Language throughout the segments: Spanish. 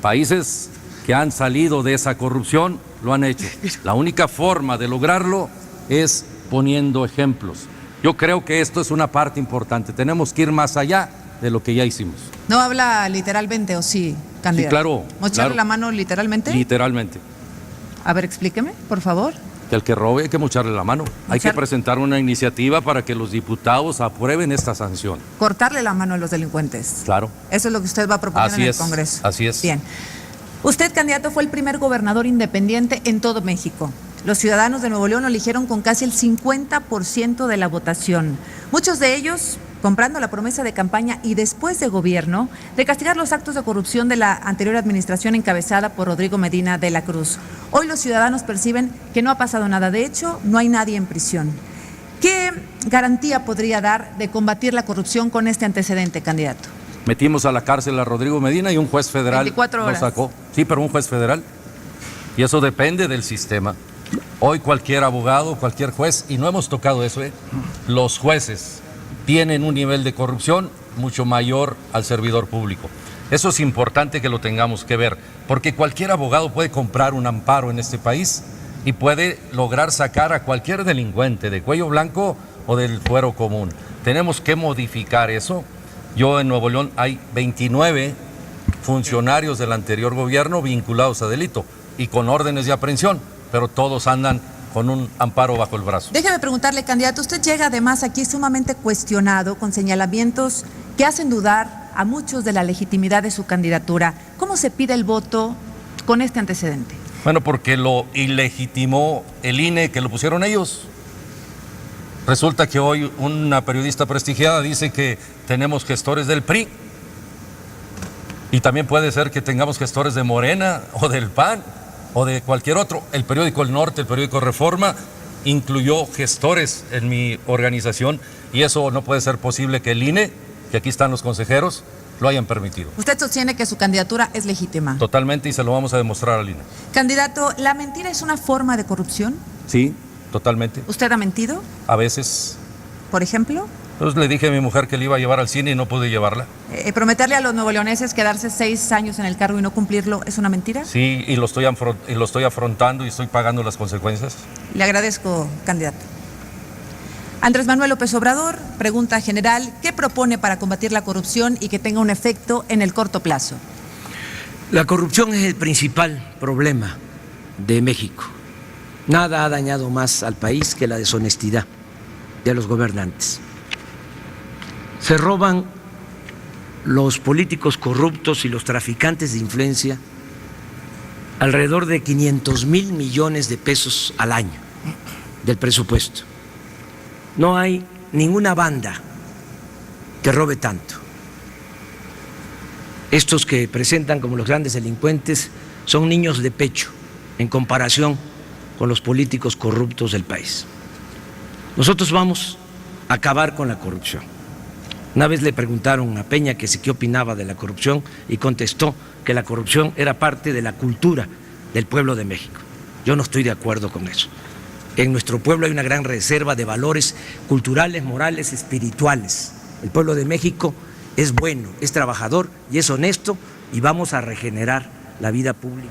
Países que han salido de esa corrupción lo han hecho. La única forma de lograrlo es poniendo ejemplos. Yo creo que esto es una parte importante. Tenemos que ir más allá de lo que ya hicimos. ¿No habla literalmente o sí, candidato? Sí, claro. ¿Mocharle la mano literalmente? Literalmente. A ver, explíqueme, por favor. Que al que robe hay que mocharle la mano. Hay que presentar una iniciativa para que los diputados aprueben esta sanción. Cortarle la mano a los delincuentes. Claro. Eso es lo que usted va a proponer en el Congreso. Así es. Bien. Usted, candidato, fue el primer gobernador independiente en todo México. Los ciudadanos de Nuevo León lo eligieron con casi el 50% de la votación. Muchos de ellos comprando la promesa de campaña y después de gobierno de castigar los actos de corrupción de la anterior administración encabezada por Rodrigo Medina de la Cruz. Hoy los ciudadanos perciben que no ha pasado nada. De hecho, no hay nadie en prisión. ¿Qué garantía podría dar de combatir la corrupción con este antecedente, candidato? Metimos a la cárcel a Rodrigo Medina y un juez federal 24 horas. lo sacó. Sí, pero un juez federal. Y eso depende del sistema. Hoy cualquier abogado, cualquier juez, y no hemos tocado eso, los jueces tienen un nivel de corrupción mucho mayor al servidor público. Eso es importante que lo tengamos que ver, porque cualquier abogado puede comprar un amparo en este país y puede lograr sacar a cualquier delincuente de cuello blanco o del fuero común. Tenemos que modificar eso. Yo en Nuevo León hay 29 funcionarios del anterior gobierno vinculados a delito y con órdenes de aprehensión, pero todos andan con un amparo bajo el brazo. Déjeme preguntarle, candidato, usted llega además aquí sumamente cuestionado con señalamientos que hacen dudar a muchos de la legitimidad de su candidatura. ¿Cómo se pide el voto con este antecedente? Bueno, porque lo ilegitimó el INE, que lo pusieron ellos. Resulta que hoy una periodista prestigiada dice que tenemos gestores del PRI. Y también puede ser que tengamos gestores de Morena o del PAN o de cualquier otro. El periódico El Norte, el periódico Reforma, incluyó gestores en mi organización y eso no puede ser posible que el INE, que aquí están los consejeros, lo hayan permitido. Usted sostiene que su candidatura es legítima. Totalmente, y se lo vamos a demostrar al INE. Candidato, ¿la mentira es una forma de corrupción? Sí, totalmente. ¿Usted ha mentido? A veces. ¿Por ejemplo? Entonces le dije a mi mujer que le iba a llevar al cine y no pude llevarla. ¿Prometerle a los nuevoleoneses quedarse 6 años en el cargo y no cumplirlo es una mentira? Sí, y lo estoy afrontando y estoy pagando las consecuencias. Le agradezco, candidato. Andrés Manuel López Obrador, pregunta general, ¿qué propone para combatir la corrupción y que tenga un efecto en el corto plazo? La corrupción es el principal problema de México. Nada ha dañado más al país que la deshonestidad de los gobernantes. Se roban los políticos corruptos y los traficantes de influencia alrededor de 500,000 millones de pesos al año del presupuesto. No hay ninguna banda que robe tanto. Estos que presentan como los grandes delincuentes son niños de pecho en comparación con los políticos corruptos del país. Nosotros vamos a acabar con la corrupción. Una vez le preguntaron a Peña que qué opinaba de la corrupción y contestó que la corrupción era parte de la cultura del pueblo de México. Yo no estoy de acuerdo con eso. En nuestro pueblo hay una gran reserva de valores culturales, morales, espirituales. El pueblo de México es bueno, es trabajador y es honesto y vamos a regenerar la vida pública.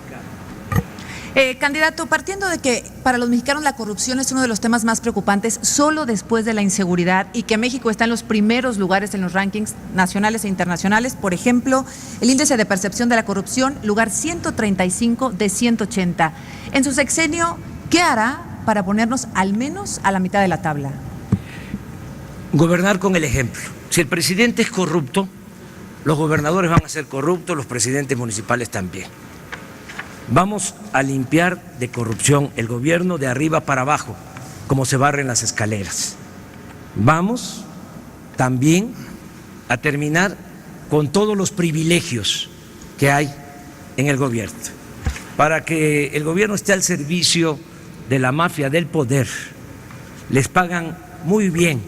Candidato, partiendo de que para los mexicanos la corrupción es uno de los temas más preocupantes solo después de la inseguridad y que México está en los primeros lugares en los rankings nacionales e internacionales, por ejemplo, el índice de percepción de la corrupción, lugar 135 de 180. En su sexenio, ¿qué hará para ponernos al menos a la mitad de la tabla? Gobernar con el ejemplo. Si el presidente es corrupto, los gobernadores van a ser corruptos, los presidentes municipales también. Vamos a limpiar de corrupción el gobierno de arriba para abajo, como se barren las escaleras. Vamos también a terminar con todos los privilegios que hay en el gobierno, para que el gobierno esté al servicio de la mafia del poder. Les pagan muy bien,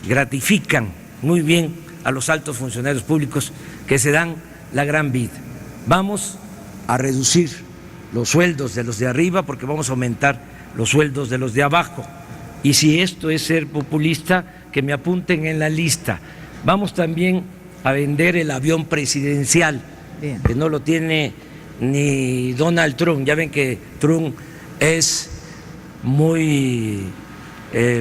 gratifican muy bien a los altos funcionarios públicos que se dan la gran vida. Vamos a reducir los sueldos de los de arriba porque vamos a aumentar los sueldos de los de abajo. Y si esto es ser populista, que me apunten en la lista. Vamos también a vender el avión presidencial Bien. que no lo tiene ni Donald Trump. Ya ven que Trump es muy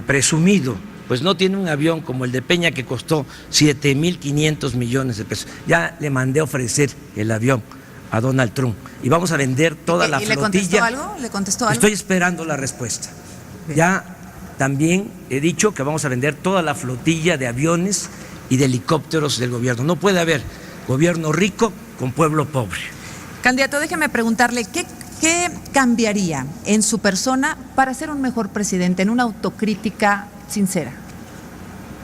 presumido, pues no tiene un avión como el de Peña que costó 7.500 millones de pesos. Ya le mandé a ofrecer el avión a Donald Trump y vamos a vender toda la ¿Y flotilla. le contestó algo? ¿Le contestó algo? Estoy esperando la respuesta. Bien. Ya también he dicho que vamos a vender toda la flotilla de aviones y de helicópteros del gobierno. No puede haber gobierno rico con pueblo pobre. Candidato, déjeme preguntarle, ¿qué cambiaría en su persona para ser un mejor presidente, en una autocrítica sincera?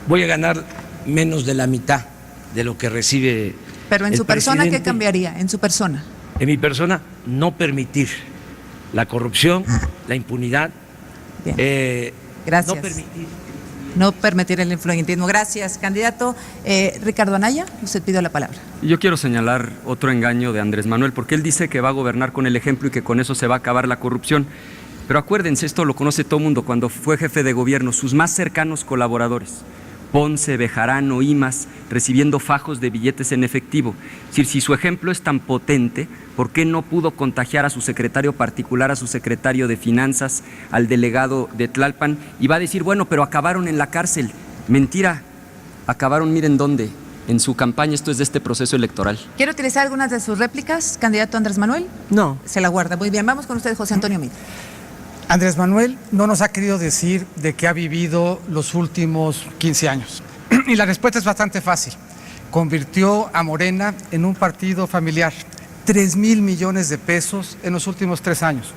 Voy a ganar menos de la mitad de lo que recibe. Pero en el su persona, ¿qué presidente. cambiaría? En su persona. En mi persona, no permitir la corrupción, la impunidad. Bien. Gracias. No permitir. No permitir el influyentismo. Gracias, candidato. Ricardo Anaya, usted pidió la palabra. Yo quiero señalar otro engaño de Andrés Manuel, porque él dice que va a gobernar con el ejemplo y que con eso se va a acabar la corrupción. Pero acuérdense, esto lo conoce todo el mundo, cuando fue jefe de gobierno, sus más cercanos colaboradores, Ponce, Bejarano, Imas, recibiendo fajos de billetes en efectivo. Es decir, si su ejemplo es tan potente, ¿por qué no pudo contagiar a su secretario particular, a su secretario de Finanzas, al delegado de Tlalpan? Y va a decir, bueno, pero acabaron en la cárcel. Mentira, acabaron, miren dónde, en su campaña. Esto es de este proceso electoral. ¿Quiere utilizar algunas de sus réplicas, candidato Andrés Manuel? No. Se la guarda. Muy bien, vamos con usted, José Antonio Meade. Andrés Manuel no nos ha querido decir de qué ha vivido los últimos 15 años. Y la respuesta es bastante fácil. Convirtió a Morena en un partido familiar. 3.000 millones de pesos en los últimos 3 años,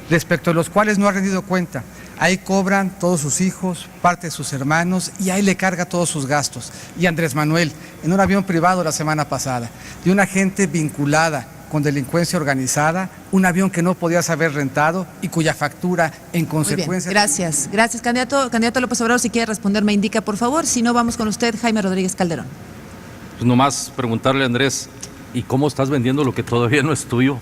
respecto a los cuales no ha rendido cuenta. Ahí cobran todos sus hijos, parte de sus hermanos, y ahí le carga todos sus gastos. Y Andrés Manuel, en un avión privado la semana pasada, de una gente vinculada con delincuencia organizada, un avión que no podías haber rentado y cuya factura en consecuencia... Muy bien, gracias. Gracias, candidato. Candidato López Obrador, si quiere responder, me indica, por favor. Si no, vamos con usted, Jaime Rodríguez Calderón. Pues nomás preguntarle, Andrés, ¿y cómo estás vendiendo lo que todavía no es tuyo?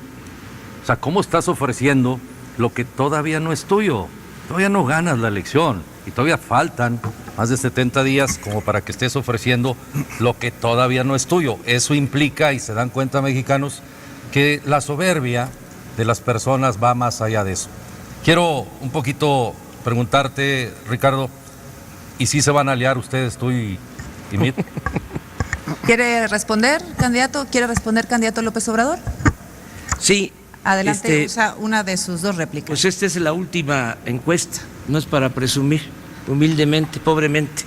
O sea, ¿cómo estás ofreciendo lo que todavía no es tuyo? Todavía no ganas la elección y todavía faltan más de 70 días como para que estés ofreciendo lo que todavía no es tuyo. Eso implica, y se dan cuenta mexicanos, que la soberbia de las personas va más allá de eso. Quiero un poquito preguntarte, Ricardo, ¿y si se van a aliar ustedes, tú y Meade? ¿Quiere responder, candidato? ¿Quiere responder, candidato López Obrador? Sí. Adelante, usa una de sus dos réplicas. Pues esta es la última encuesta, no es para presumir, humildemente, pobremente.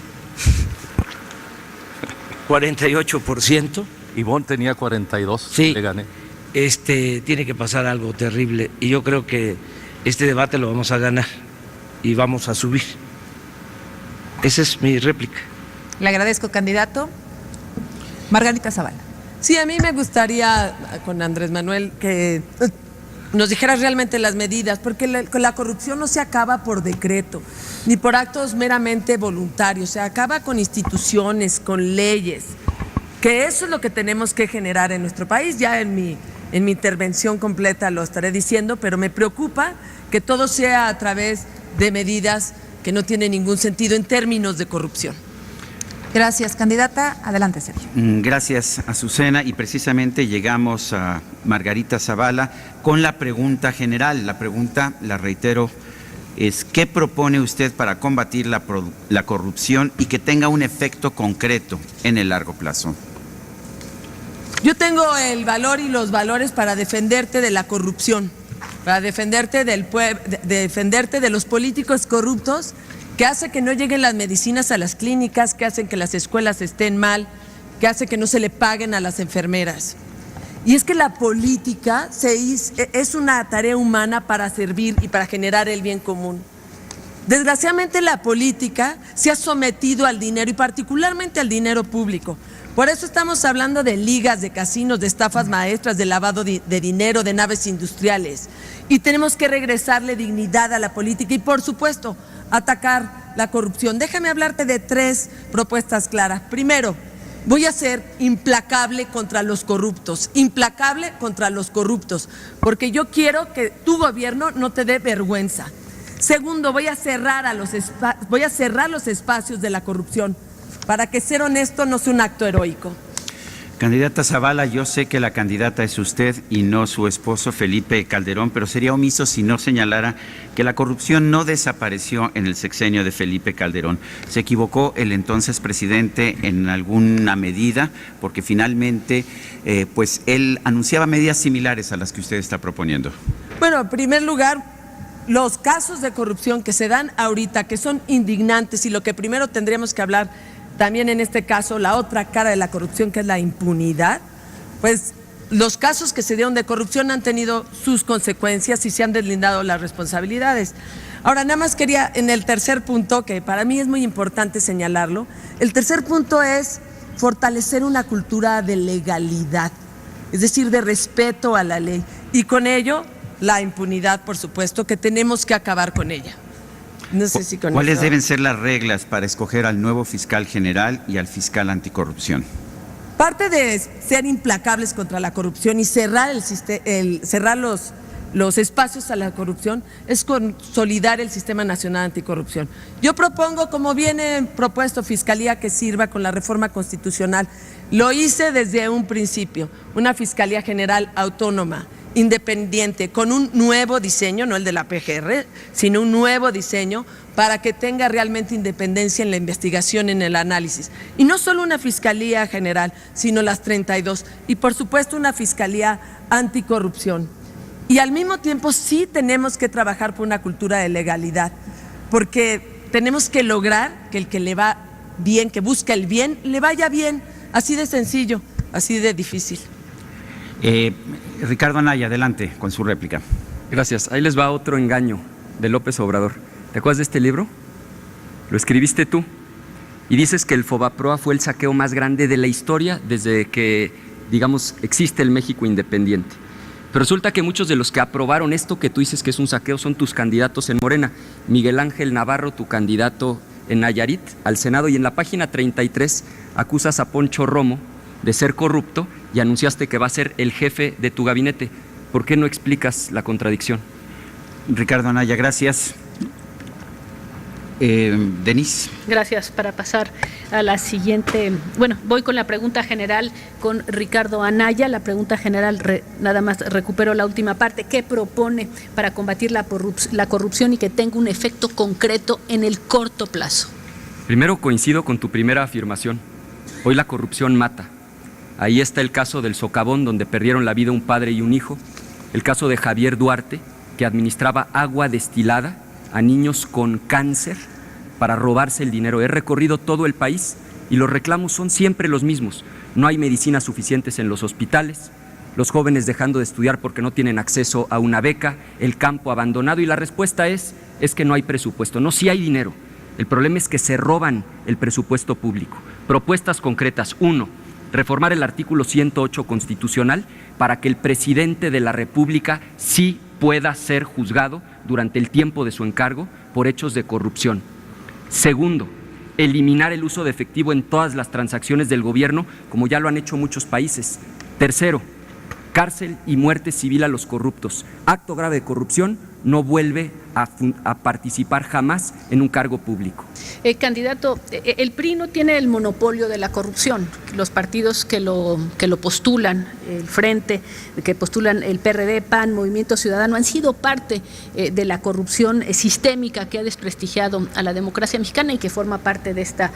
48%. Ivonne tenía 42, Sí. le gané. Tiene que pasar algo terrible y yo creo que este debate lo vamos a ganar y vamos a subir. Esa es mi réplica. Le agradezco, candidato. Margarita Zavala. Sí, a mí me gustaría, con Andrés Manuel, que nos dijera realmente las medidas, porque la corrupción no se acaba por decreto, ni por actos meramente voluntarios, se acaba con instituciones, con leyes, que eso es lo que tenemos que generar en nuestro país. Ya en mi intervención completa lo estaré diciendo, pero me preocupa que todo sea a través de medidas que no tienen ningún sentido en términos de corrupción. Gracias, candidata. Adelante, Sergio. Gracias, Azucena. Y precisamente llegamos a Margarita Zavala con la pregunta general. La pregunta, la reitero, es ¿qué propone usted para combatir la corrupción y que tenga un efecto concreto en el largo plazo? Yo tengo el valor y los valores para defenderte de la corrupción, para defenderte del defenderte de los políticos corruptos que hace que no lleguen las medicinas a las clínicas, que hacen que las escuelas estén mal, que hace que no se le paguen a las enfermeras. Y es que la política es una tarea humana para servir y para generar el bien común. Desgraciadamente la política se ha sometido al dinero y particularmente al dinero público. Por eso estamos hablando de ligas, de casinos, de estafas maestras, de lavado de dinero, de naves industriales. Y tenemos que regresarle dignidad a la política y, por supuesto, atacar la corrupción. Déjame hablarte de 3 propuestas claras. Primero, voy a ser implacable contra los corruptos, porque yo quiero que tu gobierno no te dé vergüenza. Segundo, voy a cerrar los espacios de la corrupción, para que ser honesto no sea un acto heroico. Candidata Zavala, yo sé que la candidata es usted y no su esposo Felipe Calderón, pero sería omiso si no señalara que la corrupción no desapareció en el sexenio de Felipe Calderón. Se equivocó el entonces presidente en alguna medida, porque finalmente pues él anunciaba medidas similares a las que usted está proponiendo. Bueno, en primer lugar, los casos de corrupción que se dan ahorita, que son indignantes, y lo que primero tendríamos que hablar también en este caso, la otra cara de la corrupción, que es la impunidad, pues los casos que se dieron de corrupción han tenido sus consecuencias y se han deslindado las responsabilidades. Ahora, nada más quería, en el tercer punto, que para mí es muy importante señalarlo, el tercer punto es fortalecer una cultura de legalidad, es decir, de respeto a la ley, y con ello la impunidad, por supuesto, que tenemos que acabar con ella. No sé si con ¿Cuáles eso deben ser las reglas para escoger al nuevo fiscal general y al fiscal anticorrupción? Parte de ser implacables contra la corrupción y cerrar cerrar los espacios a la corrupción es consolidar el Sistema Nacional Anticorrupción. Yo propongo, como viene propuesto, Fiscalía que sirva con la reforma constitucional. Lo hice desde un principio, una Fiscalía General autónoma, independiente, con un nuevo diseño, no el de la PGR, sino un nuevo diseño para que tenga realmente independencia en la investigación, en el análisis. Y no solo una Fiscalía General, sino las 32. Y por supuesto una Fiscalía Anticorrupción. Y al mismo tiempo sí tenemos que trabajar por una cultura de legalidad, porque tenemos que lograr que el que le va bien, que busca el bien, le vaya bien. Así de sencillo, así de difícil. Ricardo Anaya, adelante con su réplica. Gracias. Ahí les va otro engaño de López Obrador. ¿Te acuerdas de este libro? Lo escribiste tú y dices que el Fobaproa fue el saqueo más grande de la historia desde que, digamos, existe el México independiente. Pero resulta que muchos de los que aprobaron esto que tú dices que es un saqueo son tus candidatos en Morena. Miguel Ángel Navarro, tu candidato en Nayarit al Senado, y en la página 33 acusas a Poncho Romo de ser corrupto y anunciaste que va a ser el jefe de tu gabinete. ¿Por qué no explicas la contradicción? Ricardo Anaya, gracias. Denise. Gracias. Para pasar a la siguiente, bueno, voy con la pregunta general con Ricardo Anaya. La pregunta general, nada más recupero la última parte. ¿Qué propone para combatir la corrupción y que tenga un efecto concreto en el corto plazo? Primero, coincido con tu primera afirmación. Hoy la corrupción mata. Ahí está el caso del Socavón, donde perdieron la vida un padre y un hijo. El caso de Javier Duarte, que administraba agua destilada a niños con cáncer para robarse el dinero. He recorrido todo el país y los reclamos son siempre los mismos. No hay medicinas suficientes en los hospitales, los jóvenes dejando de estudiar porque no tienen acceso a una beca, el campo abandonado, y la respuesta es que no hay presupuesto. No, sí hay dinero. El problema es que se roban el presupuesto público. Propuestas concretas. 1. Reformar el artículo 108 constitucional para que el presidente de la República sí pueda ser juzgado durante el tiempo de su encargo por hechos de corrupción. 2. Eliminar el uso de efectivo en todas las transacciones del gobierno, como ya lo han hecho muchos países. 3. Cárcel y muerte civil a los corruptos. Acto grave de corrupción no vuelve a participar jamás en un cargo público. Candidato, el PRI no tiene el monopolio de la corrupción. Los partidos que lo postulan, el Frente, que postulan el PRD, PAN, Movimiento Ciudadano, han sido parte de la corrupción sistémica que ha desprestigiado a la democracia mexicana y que forma parte de esta,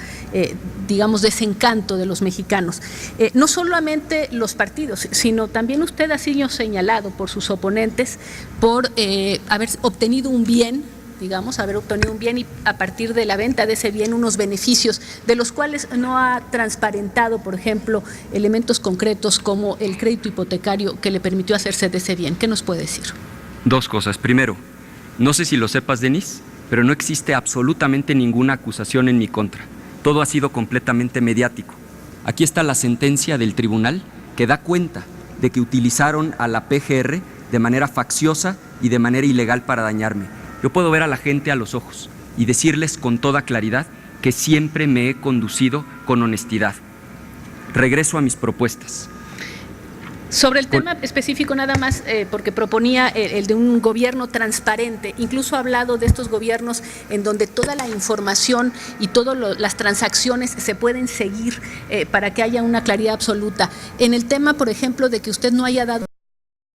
digamos, desencanto de los mexicanos. No solamente los partidos, sino también usted ha sido señalado por sus oponentes por haber obtenido un bien, digamos, haber obtenido un bien y a partir de la venta de ese bien unos beneficios de los cuales no ha transparentado, por ejemplo, elementos concretos como el crédito hipotecario que le permitió hacerse de ese bien. ¿Qué nos puede decir? 2 cosas. Primero, no sé si lo sepas, Denise, pero no existe absolutamente ninguna acusación en mi contra. Todo ha sido completamente mediático. Aquí está la sentencia del tribunal que da cuenta de que utilizaron a la PGR de manera facciosa y de manera ilegal para dañarme. Yo puedo ver a la gente a los ojos y decirles con toda claridad que siempre me he conducido con honestidad. Regreso a mis propuestas. Sobre el tema específico nada más, porque proponía el de un gobierno transparente, incluso ha hablado de estos gobiernos en donde toda la información y todas las transacciones se pueden seguir para que haya una claridad absoluta. En el tema, por ejemplo, de que usted no haya dado